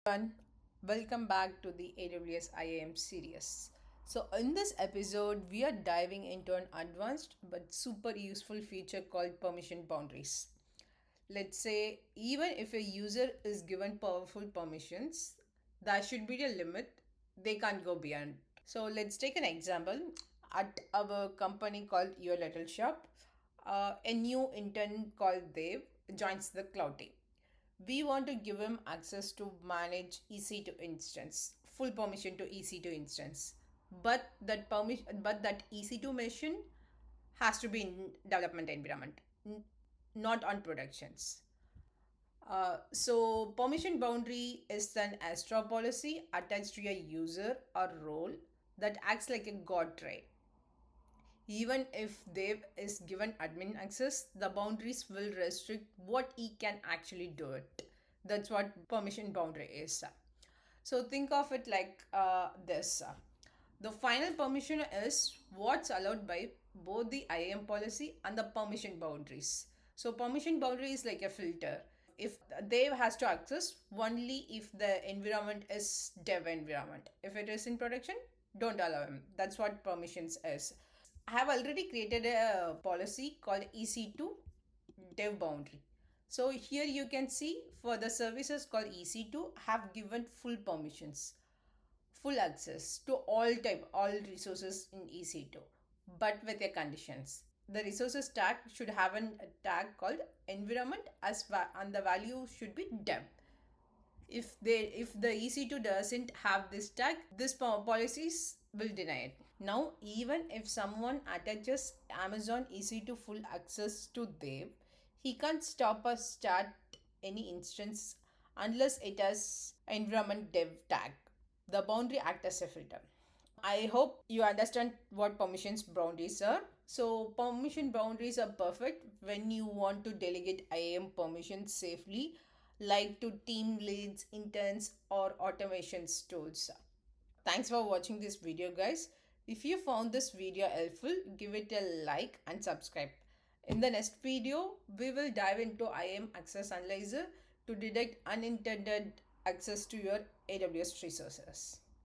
Everyone, welcome back to the AWS IAM series. So, in this episode, we are diving into an advanced but super useful feature called permission boundaries. Let's say, even if a user is given powerful permissions, there should be a limit, they can't go beyond. So, let's take an example. At our company called YourLittleShop, a new intern called Dave joins the cloud team. We want to give him access to manage EC2 instance, full permission to EC2 instance. But that EC2 machine has to be in development environment, not on productions. So permission boundary is an Astra policy attached to a user or role that acts like a guard tray. Even if Dev is given admin access, the boundaries will restrict what he can actually do it. That's what permission boundary is. So think of it like this. The final permission is what's allowed by both the IAM policy and the permission boundaries. So permission boundary is like a filter. If Dev has to access only if the environment is dev environment. If it is in production, don't allow him. That's what permissions is. I have already created a policy called EC2 dev boundary. So here you can see for the services called EC2 have given full permissions, full access to all resources in EC2, but with a conditions. The resources tag should have a tag called environment and the value should be dev. If the EC2 doesn't have this tag, this policies will deny it. Now, even if someone attaches Amazon EC2 full access to Dev, he can't stop or start any instance unless it has environment dev tag. The boundary act as a filter. I hope you understand what permissions boundaries are. So permission boundaries are perfect when you want to delegate IAM permissions safely, like to team leads, interns, or automations tools. Thanks for watching this video, guys. If you found this video helpful, give it a like and subscribe. In the next video, we will dive into IAM Access Analyzer to detect unintended access to your AWS resources.